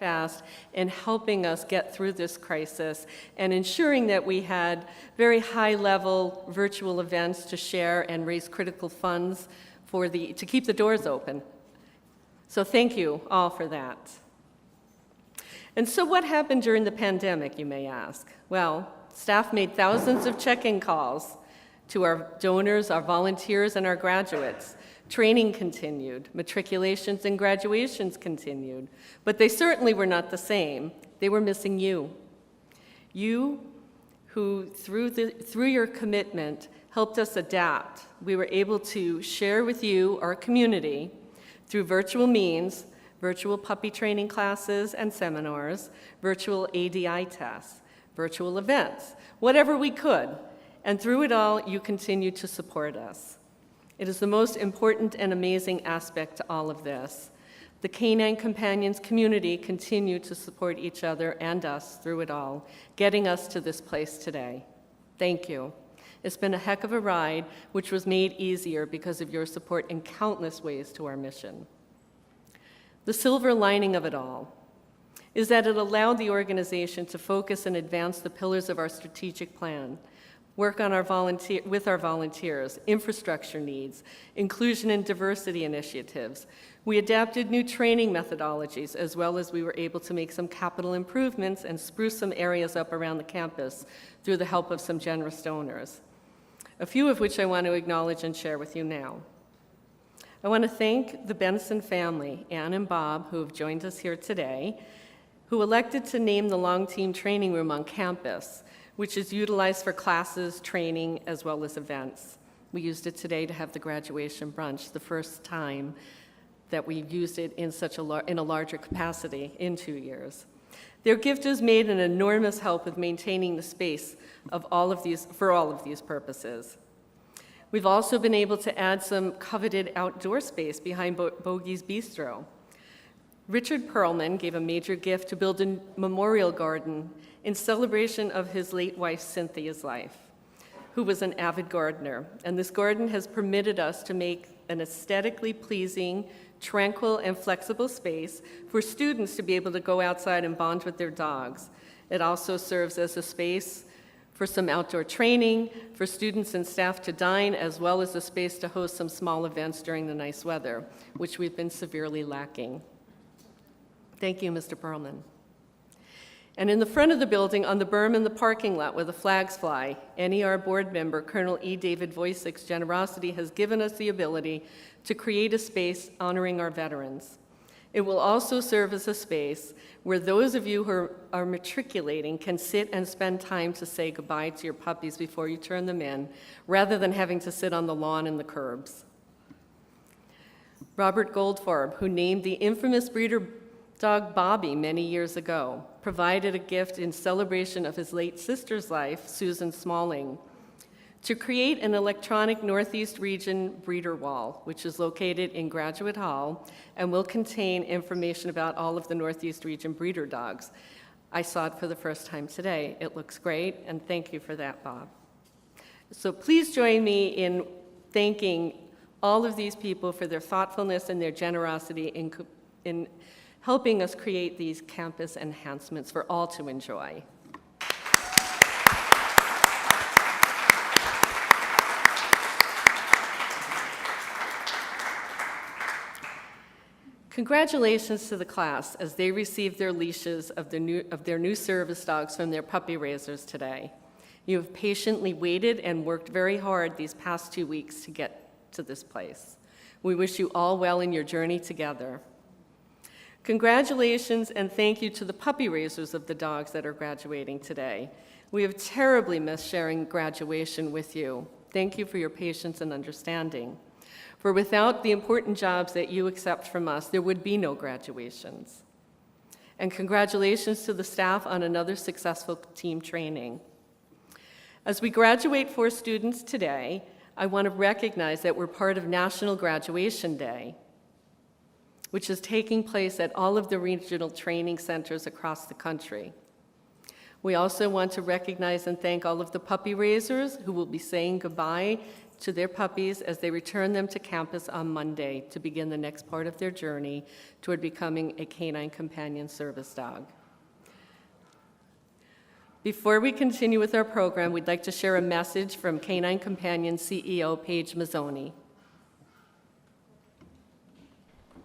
fast in helping us get through this crisis and ensuring that we had very high-level virtual events to share and raise critical funds to keep the doors open. So thank you all for that. And so what happened during the pandemic, you may ask? Well, staff made thousands of check-in calls to our donors, our volunteers, and our graduates. Training continued, matriculations and graduations continued, but they certainly were not the same. They were missing you. You who, through your commitment, helped us adapt. We were able to share with you, our community, through virtual means, virtual puppy training classes and seminars, virtual ADI tests, virtual events, whatever we could. And through it all, you continue to support us. It is the most important and amazing aspect to all of this. The Canine Companions community continue to support each other and us through it all, getting us to this place today. Thank you. It's been a heck of a ride, which was made easier because of your support in countless ways to our mission. The silver lining of it all is that it allowed the organization to focus and advance the pillars of our strategic plan, work on with our volunteers, infrastructure needs, inclusion and diversity initiatives. We adapted new training methodologies, as well as we were able to make some capital improvements and spruce some areas up around the campus through the help of some generous donors, a few of which I want to acknowledge and share with you now. I want to thank the Benson family, Ann and Bob, who have joined us here today, who elected to name the Long Team Training Room on campus, which is utilized for classes, training, as well as events. We used it today to have the graduation brunch, the first time that we've used it in a larger capacity in 2 years. Their gift has made an enormous help with maintaining the space for all of these purposes. We've also been able to add some coveted outdoor space behind Bogey's Bistro. Richard Perlman gave a major gift to build a memorial garden in celebration of his late wife Cynthia's life, who was an avid gardener. And this garden has permitted us to make an aesthetically pleasing, tranquil, and flexible space for students to be able to go outside and bond with their dogs. It also serves as a space for some outdoor training, for students and staff to dine, as well as a space to host some small events during the nice weather, which we've been severely lacking. Thank you, Mr. Perlman. And in the front of the building, on the berm in the parking lot where the flags fly, NER board member Colonel E. David Voysick's generosity has given us the ability to create a space honoring our veterans. It will also serve as a space where those of you who are matriculating can sit and spend time to say goodbye to your puppies before you turn them in, rather than having to sit on the lawn and the curbs. Robert Goldfarb, who named the infamous breeder dog Bobby many years ago, provided a gift in celebration of his late sister's life, Susan Smalling, to create an electronic Northeast Region breeder wall, which is located in Graduate Hall and will contain information about all of the Northeast Region breeder dogs. I saw it for the first time today. It looks great, and thank you for that, Bob. So please join me in thanking all of these people for their thoughtfulness and their generosity in helping us create these campus enhancements for all to enjoy. Congratulations to the class as they received their leashes of their new service dogs from their puppy raisers today. You have patiently waited and worked very hard these past 2 weeks to get to this place. We wish you all well in your journey together. Congratulations and thank you to the puppy raisers of the dogs that are graduating today. We have terribly missed sharing graduation with you. Thank you for your patience and understanding. For without the important jobs that you accept from us, there would be no graduations. And congratulations to the staff on another successful team training. As we graduate 4 students today, I want to recognize that we're part of National Graduation Day, which is taking place at all of the regional training centers across the country. We also want to recognize and thank all of the puppy raisers who will be saying goodbye to their puppies as they return them to campus on Monday to begin the next part of their journey toward becoming a Canine Companion service dog. Before we continue with our program, we'd like to share a message from Canine Companions CEO Paige Mazzoni.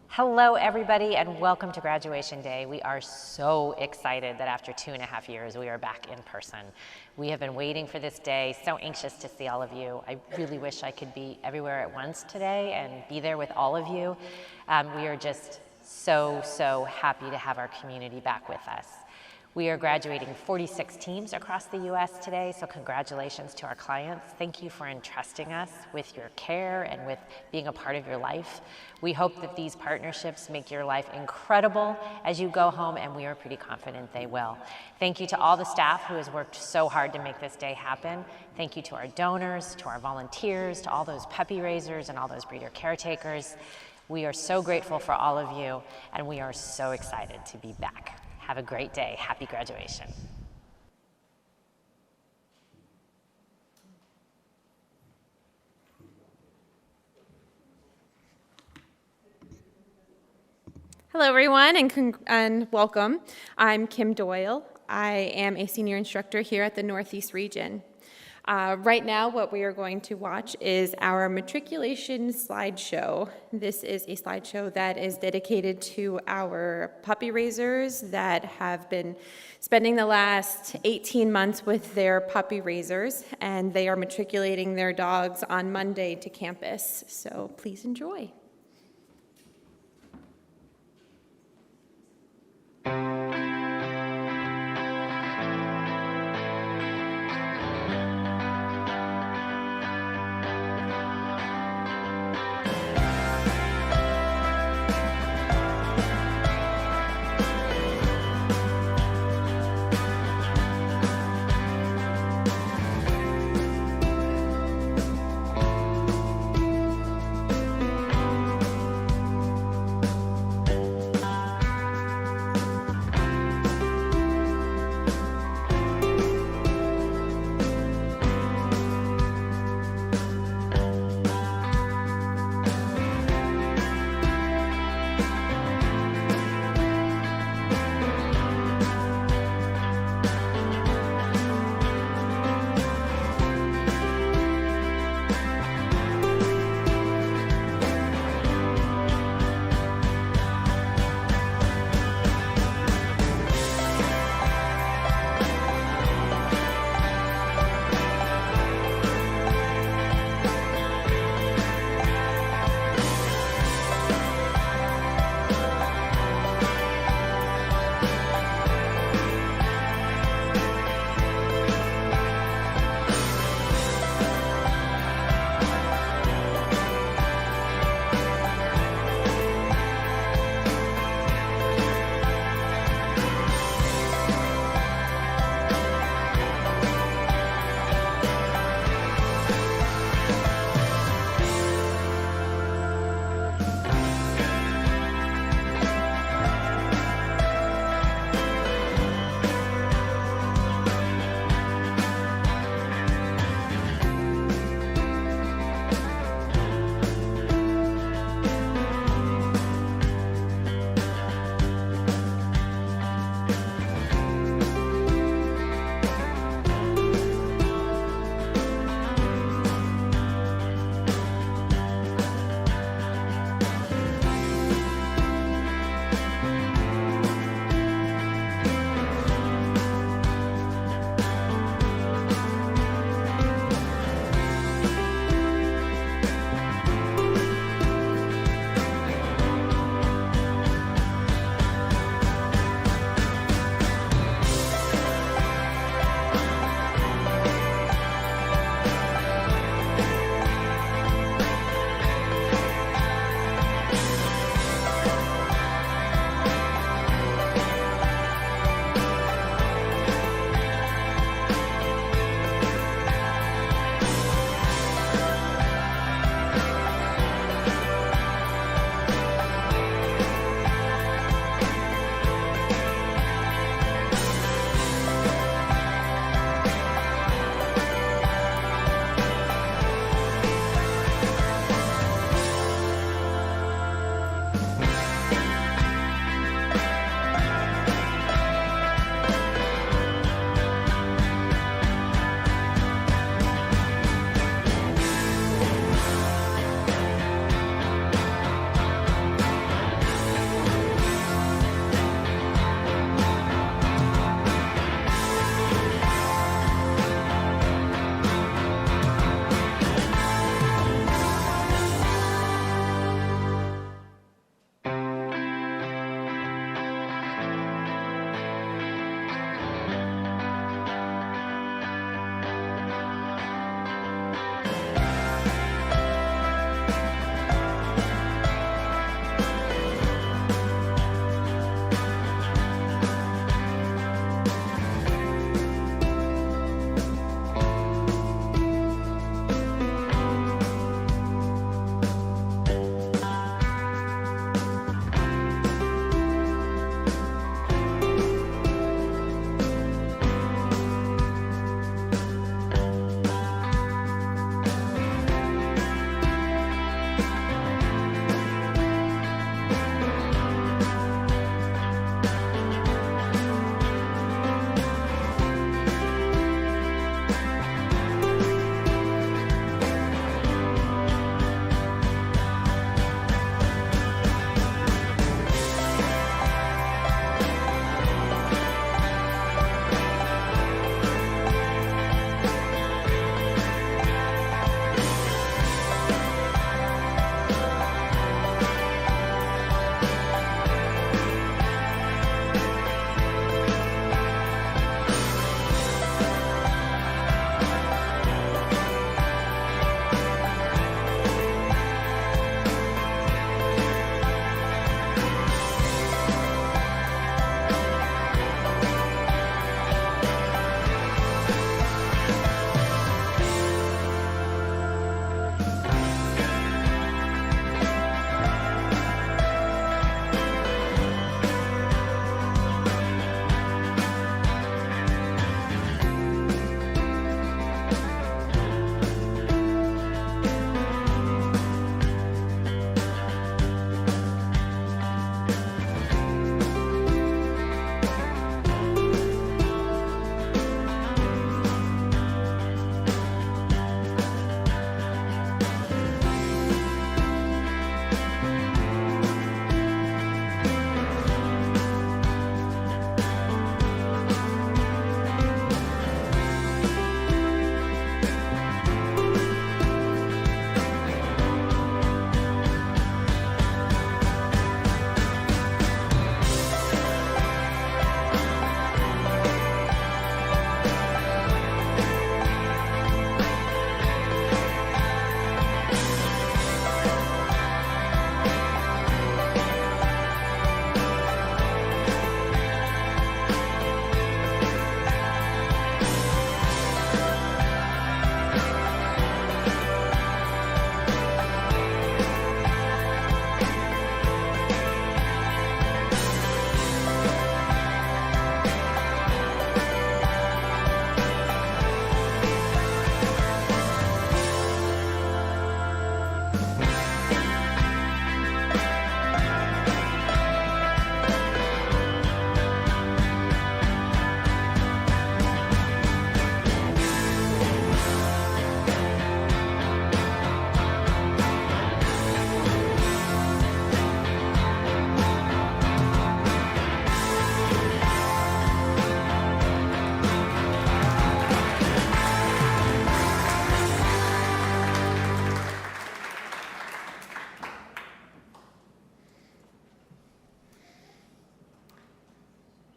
Hello, everybody, and welcome to Graduation Day. We are so excited that after 2.5 years, we are back in person. We have been waiting for this day, so anxious to see all of you. I really wish I could be everywhere at once today and be there with all of you. We are just so happy to have our community back with us. We are graduating 46 teams across the U.S. today, so congratulations to our clients. Thank you for entrusting us with your care and with being a part of your life. We hope that these partnerships make your life incredible as you go home, and we are pretty confident they will. Thank you to all the staff who has worked so hard to make this day happen. Thank you to our donors, to our volunteers, to all those puppy raisers and all those breeder caretakers. We are so grateful for all of you, and we are so excited to be back. Have a great day. Happy graduation. Hello, everyone, and welcome. I'm Kim Doyle. I am a senior instructor here at the Northeast region. Right now, what we are going to watch is our matriculation slideshow. This is a slideshow that is dedicated to our puppy raisers that have been spending the last 18 months with their puppy raisers, and they are matriculating their dogs on Monday to campus. So please enjoy.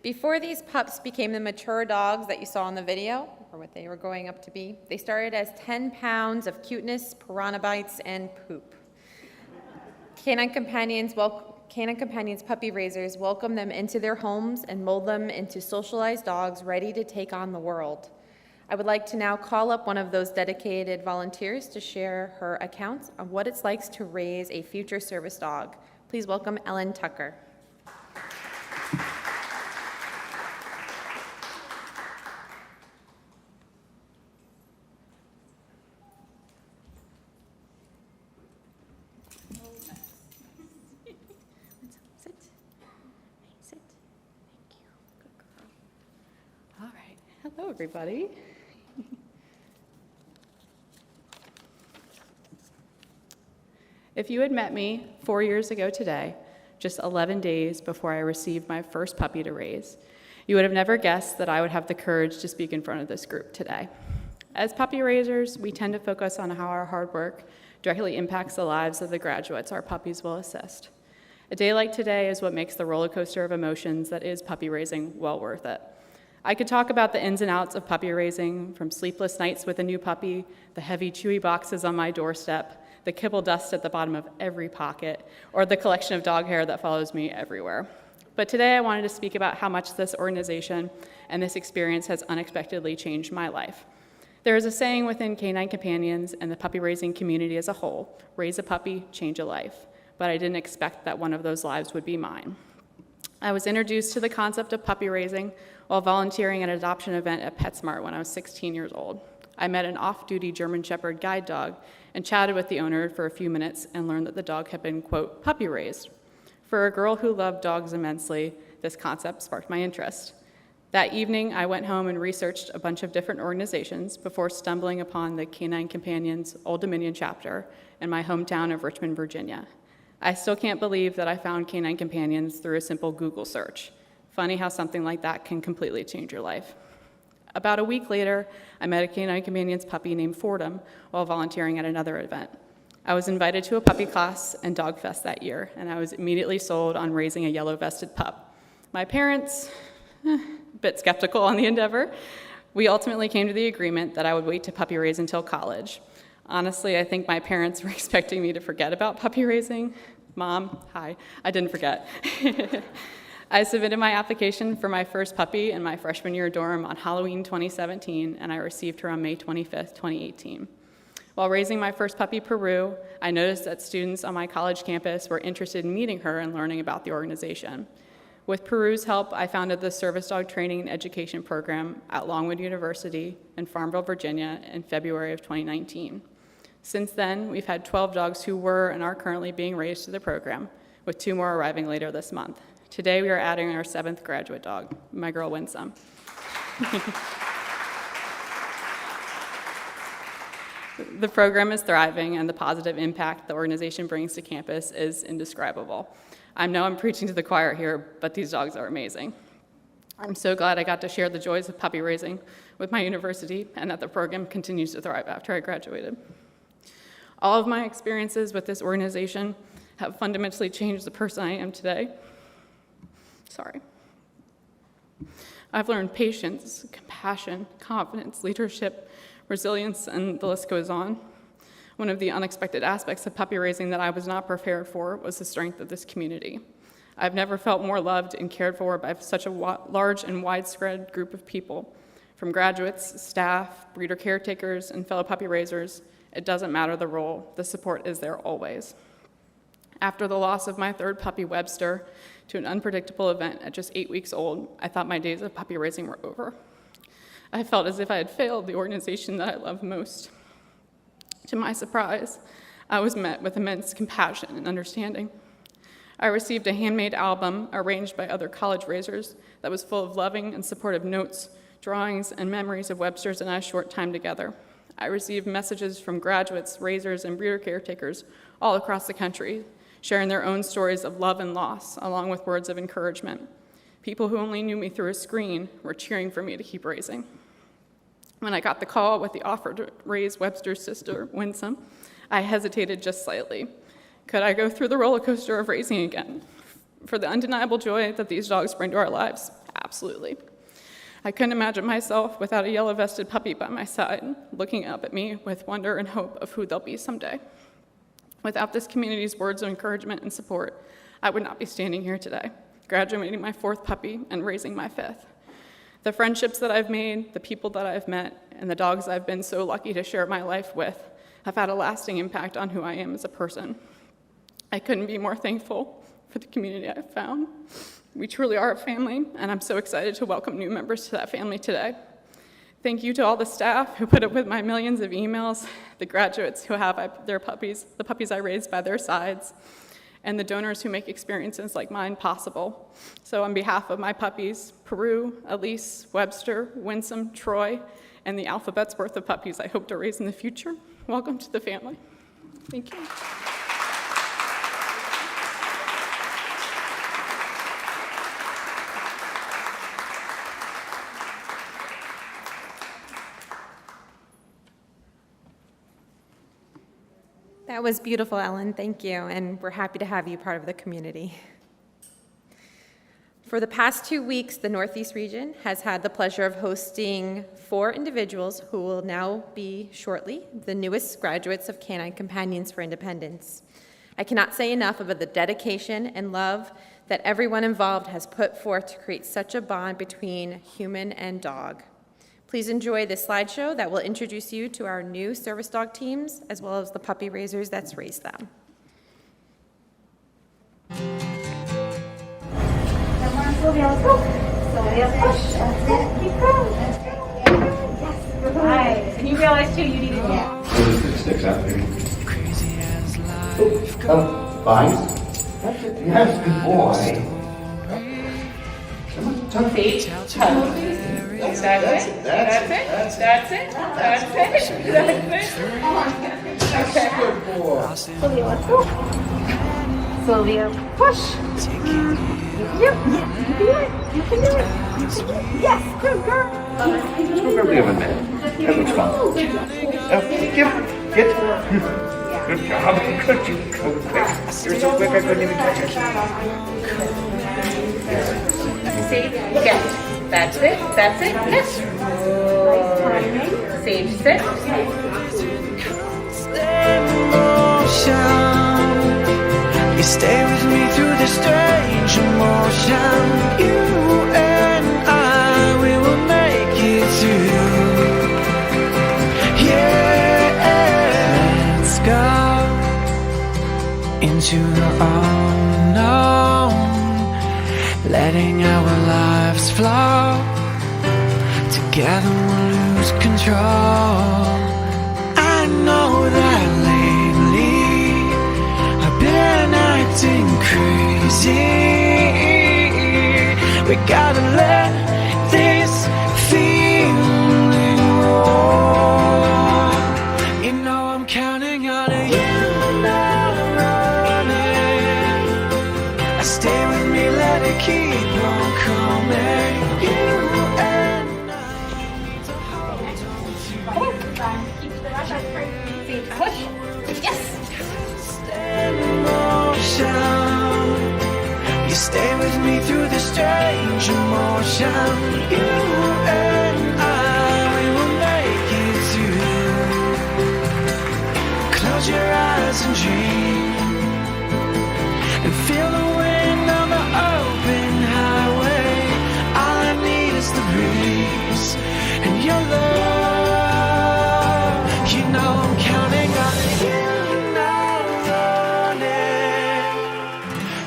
Before these pups became the mature dogs that you saw in the video, or what they were growing up to be, they started as 10 pounds of cuteness, piranha bites, and poop. Canine Companions puppy raisers welcome them into their homes and mold them into socialized dogs ready to take on the world. I would like to now call up one of those dedicated volunteers to share her accounts of what it's like to raise a future service dog. Please welcome Ellen Tucker. Sit. Thank you. Good girl. All right. Hello, everybody. If you had met me 4 years ago today, just 11 days before I received my first puppy to raise, you would have never guessed that I would have the courage to speak in front of this group today. As puppy raisers, we tend to focus on how our hard work directly impacts the lives of the graduates our puppies will assist. A day like today is what makes the roller coaster of emotions that is puppy raising well worth it. I could talk about the ins and outs of puppy raising, from sleepless nights with a new puppy, the heavy, chewy boxes on my doorstep, the kibble dust at the bottom of every pocket, or the collection of dog hair that follows me everywhere. But today I wanted to speak about how much this organization and this experience has unexpectedly changed my life. There is a saying within Canine Companions and the puppy raising community as a whole: raise a puppy, change a life. But I didn't expect that one of those lives would be mine. I was introduced to the concept of puppy raising while volunteering at an adoption event at PetSmart when I was 16 years old. I met an off-duty German Shepherd guide dog and chatted with the owner for a few minutes and learned that the dog had been, quote, puppy raised. For a girl who loved dogs immensely, this concept sparked my interest. That evening, I went home and researched a bunch of different organizations before stumbling upon the Canine Companions Old Dominion chapter in my hometown of Richmond, Virginia. I still can't believe that I found Canine Companions through a simple Google search. Funny how something like that can completely change your life. About a week later, I met a Canine Companions puppy named Fordham while volunteering at another event. I was invited to a puppy class and Dog Fest that year, and I was immediately sold on raising a yellow-vested pup. My parents, a bit skeptical on the endeavor. We ultimately came to the agreement that I would wait to puppy raise until college. Honestly, I think my parents were expecting me to forget about puppy raising. Mom, hi, I didn't forget. I submitted my application for my first puppy in my freshman year dorm on Halloween 2017, and I received her on May 25th, 2018. While raising my first puppy, Peru, I noticed that students on my college campus were interested in meeting her and learning about the organization. With Peru's help, I founded the Service Dog Training and Education Program at Longwood University in Farmville, Virginia in February of 2019. Since then, we've had 12 dogs who were and are currently being raised to the program, with 2 more arriving later this month. Today, we are adding our 7th graduate dog, my girl Winsome. The program is thriving, and the positive impact the organization brings to campus is indescribable. I know I'm preaching to the choir here, but these dogs are amazing. I'm so glad I got to share the joys of puppy raising with my university and that the program continues to thrive after I graduated. All of my experiences with this organization have fundamentally changed the person I am today. I've learned patience, compassion, confidence, leadership, resilience, and the list goes on. One of the unexpected aspects of puppy raising that I was not prepared for was the strength of this community. I've never felt more loved and cared for by such a large and widespread group of people. From graduates, staff, breeder caretakers, and fellow puppy raisers, it doesn't matter the role, the support is there always. After the loss of my 3rd puppy, Webster, to an unpredictable event at just 8 weeks old, I thought my days of puppy raising were over. I felt as if I had failed the organization that I love most. To my surprise, I was met with immense compassion and understanding. I received a handmade album arranged by other college raisers that was full of loving and supportive notes, drawings, and memories of Webster's and I's short time together. I received messages from graduates, raisers, and breeder caretakers all across the country, sharing their own stories of love and loss, along with words of encouragement. People who only knew me through a screen were cheering for me to keep raising. When I got the call with the offer to raise Webster's sister, Winsome, I hesitated just slightly. Could I go through the roller coaster of raising again? For the undeniable joy that these dogs bring to our lives, absolutely. I couldn't imagine myself without a yellow-vested puppy by my side, looking up at me with wonder and hope of who they'll be someday. Without this community's words of encouragement and support, I would not be standing here today, graduating my 4th puppy and raising my 5th. The friendships that I've made, the people that I've met, and the dogs I've been so lucky to share my life with have had a lasting impact on who I am as a person. I couldn't be more thankful for the community I've found. We truly are a family, and I'm so excited to welcome new members to that family today. Thank you to all the staff who put up with my millions of emails, the graduates who have their puppies, the puppies I raised by their sides, and the donors who make experiences like mine possible. So on behalf of my puppies, Peru, Elise, Webster, Winsome, Troy, and the alphabet's worth of puppies I hope to raise in the future, welcome to the family. Thank you. That was beautiful, Ellen. Thank you. And we're happy to have you part of the community. For the past 2 weeks, the Northeast region has had the pleasure of hosting 4 individuals who will now be shortly the newest graduates of Canine Companions for Independence. I cannot say enough about the dedication and love that everyone involved has put forth to create such a bond between human and dog. Please enjoy this slideshow that will introduce you to our new service dog teams, as well as the puppy raisers that's raised them. Come on, Sylvia, let's go. Sylvia, push. That's it. Keep going. That's good. Yes. Good. Nice. And you realize, too, you need to Sticks out there. Oh, fine. That's it. Yes, good boy. Come on, tuck it. That's it. That's it. That's it. That's it. Come on. Okay. Good boy. Sylvia, let's go. Sylvia, push. You can do it. You can do it. Yes, good girl. Remember you have a minute. That looks fun. Oh, get. Good job. Good. You go quick. You're so quick I couldn't even catch it. Sage, get. That's it. That's it. Yes. Sage, sit. You stay with me through the strange emotion. You and I, we will make it through. Yeah, let's go into the unknown, letting our lives flow. Together we'll lose control. I know that lately I've been acting crazy. We gotta let this feeling roll. You know I'm counting on you now running. Stay with me, let it keep on coming. You and I need to hold on to. Keep the rush up. Sage, push. Yes. You stay with me through the strange emotion. You and I, we will make it through. Close your eyes and dream, and feel the wind on the open highway. All I need is the breeze and your love. You know I'm counting on you.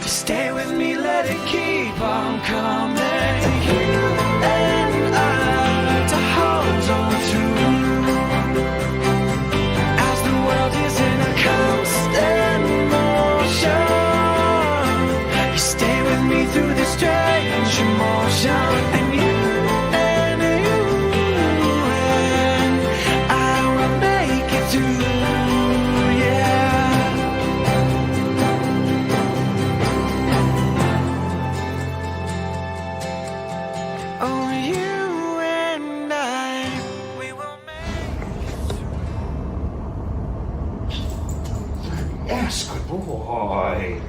Stay with me, let it keep on coming. You and I to hold on through. As the world is in a constant motion, you stay with me through the strange emotion. And you and I will make it through. Yes, good boy.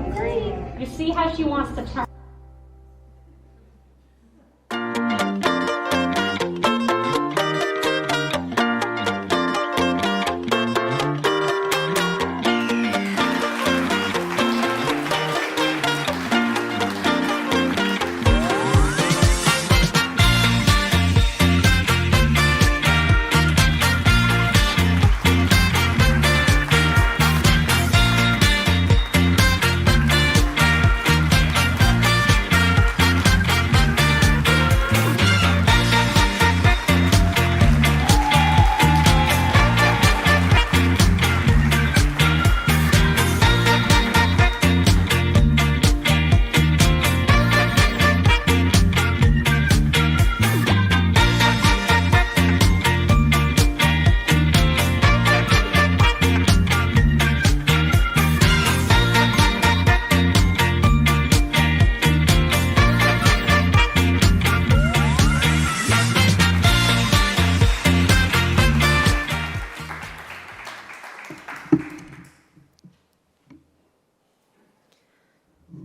Great. You see how she wants to turn.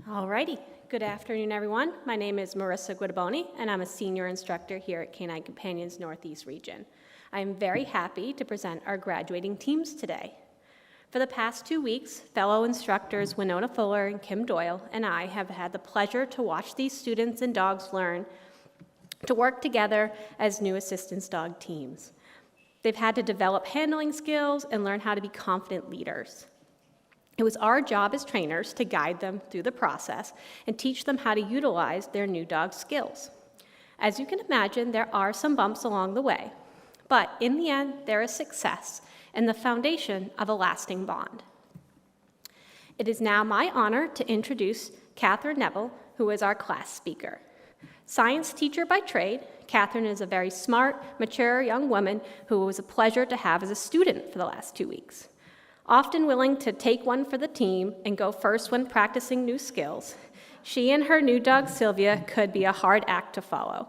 Alrighty, good afternoon everyone. My name is Marissa Guidaboni and I'm a senior instructor here at Canine Companions Northeast Region. I am very happy to present our graduating teams today. For the past 2 weeks, fellow instructors Winona Fuller and Kim Doyle and I have had the pleasure to watch these students and dogs learn to work together as new assistance dog teams. They've had to develop handling skills and learn how to be confident leaders. It was our job as trainers to guide them through the process and teach them how to utilize their new dog skills. As you can imagine, there are some bumps along the way, but in the end, there is success and the foundation of a lasting bond. It is now my honor to introduce Catherine Neville, who is our class speaker. Science teacher by trade, Catherine is a very smart, mature young woman who it was a pleasure to have as a student for the last 2 weeks. Often willing to take one for the team and go first when practicing new skills, she and her new dog Sylvia could be a hard act to follow.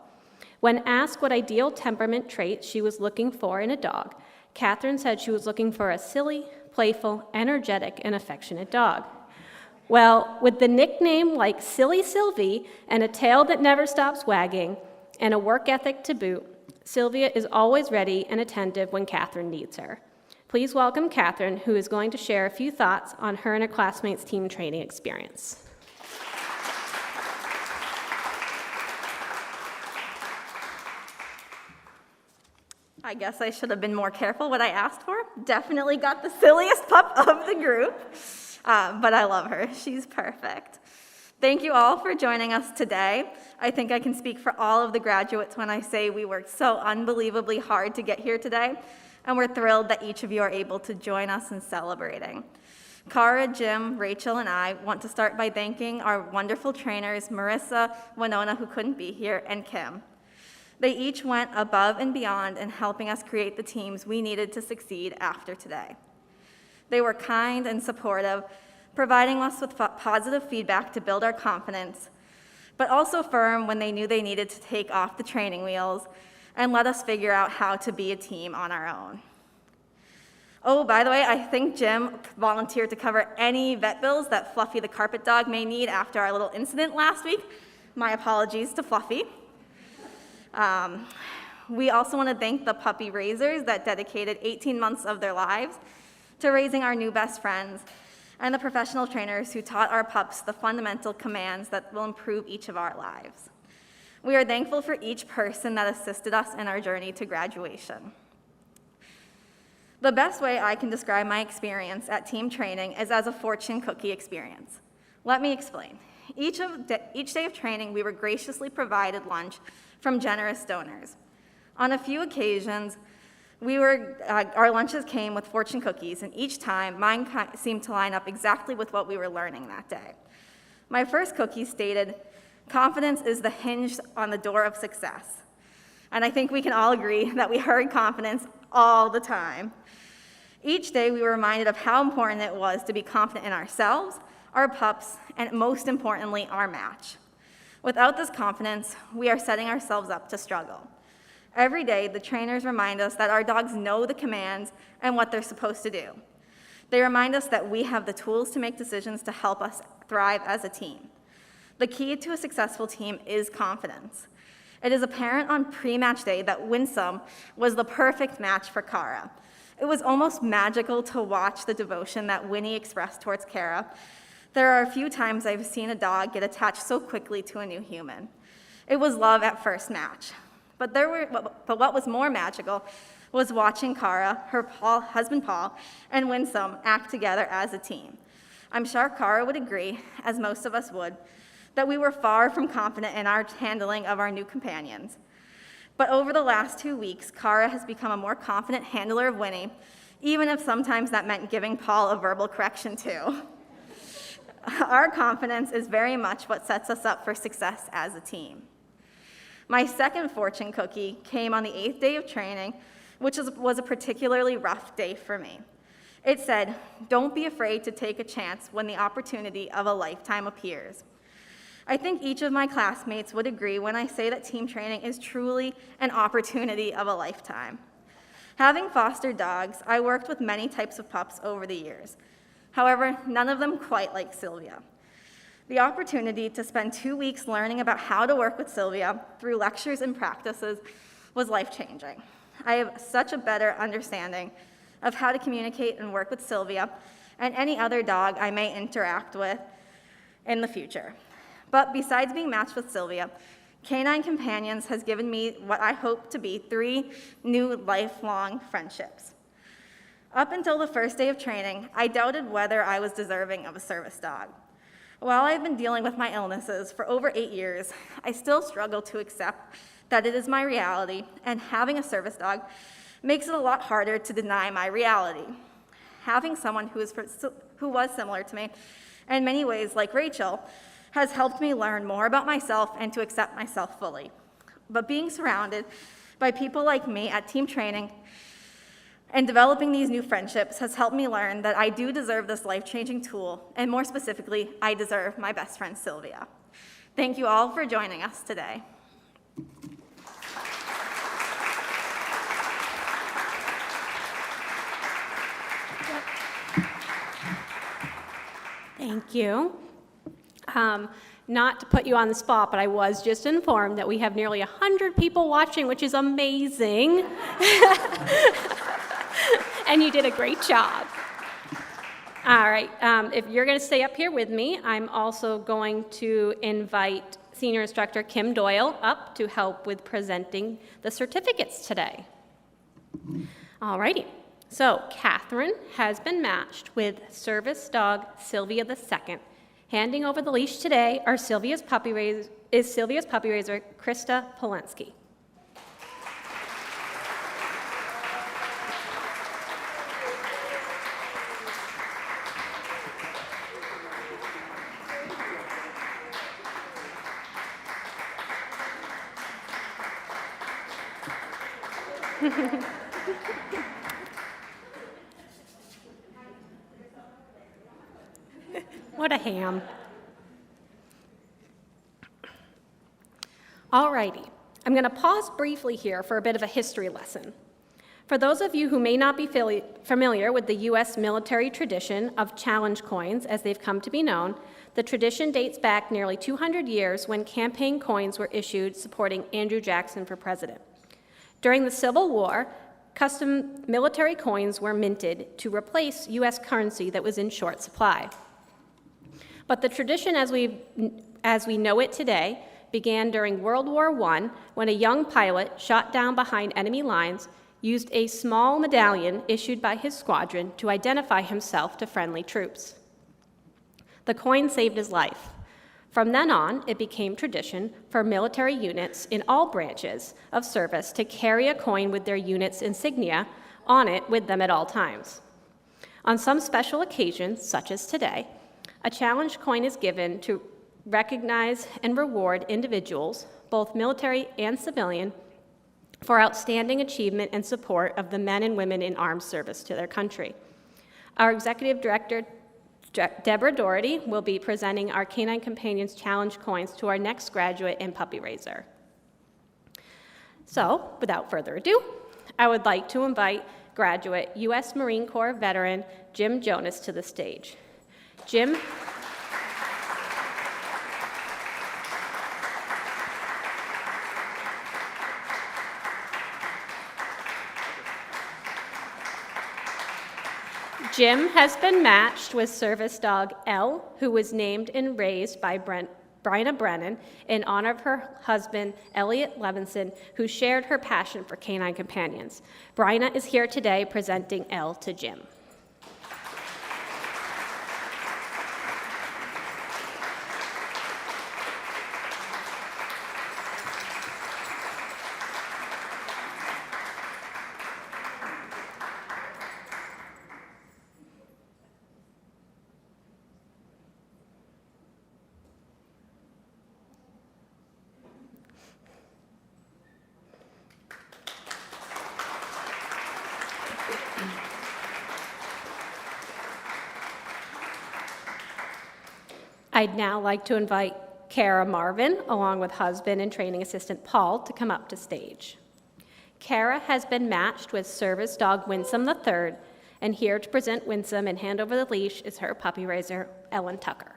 When asked what ideal temperament trait she was looking for in a dog, Catherine said she was looking for a silly, playful, energetic, and affectionate dog. Well, with the nickname like Silly Sylvie and a tail that never stops wagging and a work ethic to boot, Sylvia is always ready and attentive when Catherine needs her. Please welcome Catherine, who is going to share a few thoughts on her and her classmates' team training experience. I guess I should have been more careful what I asked for. Definitely got the silliest pup of the group, but I love her. She's perfect. Thank you all for joining us today. I think I can speak for all of the graduates when I say we worked so unbelievably hard to get here today, and we're thrilled that each of you are able to join us in celebrating. Cara, Jim, Rachel, and I want to start by thanking our wonderful trainers, Marissa, Winona, who couldn't be here, and Kim. They each went above and beyond in helping us create the teams we needed to succeed after today. They were kind and supportive, providing us with positive feedback to build our confidence, but also firm when they knew they needed to take off the training wheels and let us figure out how to be a team on our own. Oh, by the way, I think Jim volunteered to cover any vet bills that Fluffy the carpet dog may need after our little incident last week. My apologies to Fluffy. We also want to thank the puppy raisers that dedicated 18 months of their lives to raising our new best friends, and the professional trainers who taught our pups the fundamental commands that will improve each of our lives. We are thankful for each person that assisted us in our journey to graduation. The best way I can describe my experience at team training is as a fortune cookie experience. Let me explain. Each day of training, we were graciously provided lunch from generous donors. On a few occasions, our lunches came with fortune cookies, and each time, mine seemed to line up exactly with what we were learning that day. My first cookie stated, "Confidence is the hinge on the door of success." And I think we can all agree that we heard confidence all the time. Each day, we were reminded of how important it was to be confident in ourselves, our pups, and most importantly, our match. Without this confidence, we are setting ourselves up to struggle. Every day, the trainers remind us that our dogs know the commands and what they're supposed to do. They remind us that we have the tools to make decisions to help us thrive as a team. The key to a successful team is confidence. It is apparent on pre-match day that Winsome was the perfect match for Kara. It was almost magical to watch the devotion that Winnie expressed towards Kara. There are a few times I've seen a dog get attached so quickly to a new human. It was love at first match. But what was more magical was watching Kara, her husband Paul, and Winsome act together as a team. I'm sure Kara would agree, as most of us would, that we were far from confident in our handling of our new companions. But over the last 2 weeks, Kara has become a more confident handler of Winnie, even if sometimes that meant giving Paul a verbal correction too. Our confidence is very much what sets us up for success as a team. My second fortune cookie came on the 8th day of training, which was a particularly rough day for me. It said, "Don't be afraid to take a chance when the opportunity of a lifetime appears." I think each of my classmates would agree when I say that team training is truly an opportunity of a lifetime. Having fostered dogs, I worked with many types of pups over the years. However, none of them quite like Sylvia. The opportunity to spend 2 weeks learning about how to work with Sylvia through lectures and practices was life-changing. I have such a better understanding of how to communicate and work with Sylvia and any other dog I may interact with in the future. But besides being matched with Sylvia, Canine Companions has given me what I hope to be 3 new lifelong friendships. Up until the first day of training, I doubted whether I was deserving of a service dog. While I've been dealing with my illnesses for over 8 years, I still struggle to accept that it is my reality, and having a service dog makes it a lot harder to deny my reality. Having someone who was similar to me, in many ways like Rachel, has helped me learn more about myself and to accept myself fully. But being surrounded by people like me at team training and developing these new friendships has helped me learn that I do deserve this life-changing tool, and more specifically, I deserve my best friend, Sylvia. Thank you all for joining us today. Thank you. Not to put you on the spot, but I was just informed that we have nearly 100 people watching, which is amazing. And you did a great job. All right, if you're going to stay up here with me, I'm also going to invite Senior Instructor Kim Doyle up to help with presenting the certificates today. All righty. So Catherine has been matched with service dog Sylvia II. Handing over the leash today is Sylvia's puppy raiser, Krista Polensky. What a ham. All righty, I'm going to pause briefly here for a bit of a history lesson. For those of you who may not be familiar with the U.S. military tradition of challenge coins, as they've come to be known, the tradition dates back nearly 200 years when campaign coins were issued supporting Andrew Jackson for president. During the Civil War, custom military coins were minted to replace U.S. currency that was in short supply. But the tradition as we know it today began during World War I when a young pilot shot down behind enemy lines used a small medallion issued by his squadron to identify himself to friendly troops. The coin saved his life. From then on, it became tradition for military units in all branches of service to carry a coin with their unit's insignia on it with them at all times. On some special occasions, such as today, a challenge coin is given to recognize and reward individuals, both military and civilian, for outstanding achievement and support of the men and women in armed service to their country. Our Executive Director, Deborah Doherty, will be presenting our Canine Companions Challenge coins to our next graduate and puppy raiser. So, without further ado, I would like to invite graduate U.S. Marine Corps veteran Jim Jonas to the stage. Jim Jim has been matched with service dog Elle, who was named and raised by Bryna Brennan in honor of her husband, Elliot Levinson, who shared her passion for Canine Companions. Bryna is here today presenting Elle to Jim. I'd now like to invite Kara Marvin, along with husband and training assistant Paul, to come up to stage. Kara has been matched with service dog Winsome III, and here to present Winsome and hand over the leash is her puppy raiser, Ellen Tucker.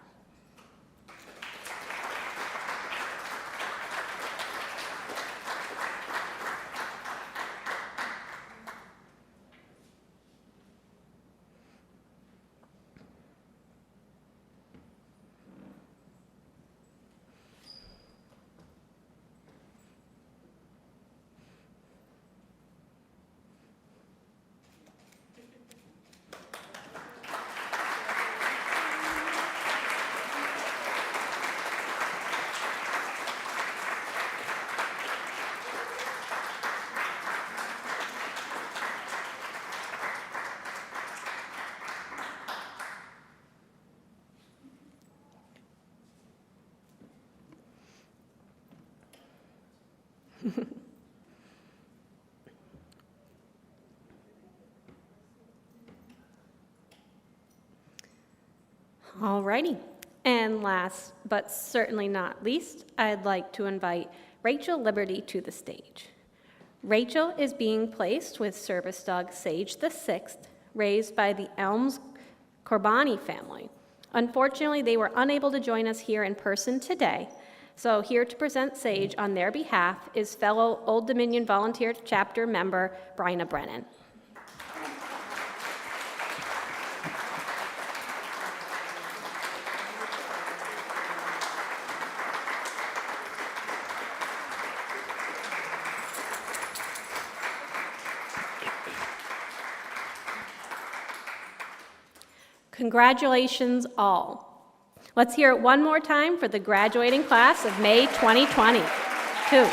Alrighty, and last but certainly not least, I'd like to invite Rachel Liberty to the stage. Rachel is being placed with service dog Sage VI, raised by the Elms Corbani family. Unfortunately, they were unable to join us here in person today, so here to present Sage on their behalf is fellow Old Dominion Volunteer Chapter member Bryna Brennan. Congratulations all. Let's hear it one more time for the graduating class of May 2022.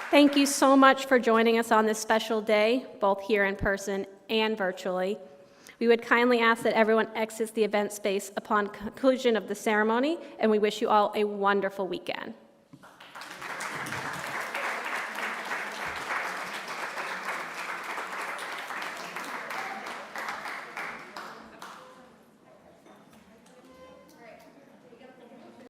Thank you so much for joining us on this special day, both here in person and virtually. We would kindly ask that everyone exits the event space upon conclusion of the ceremony, and we wish you all a wonderful weekend.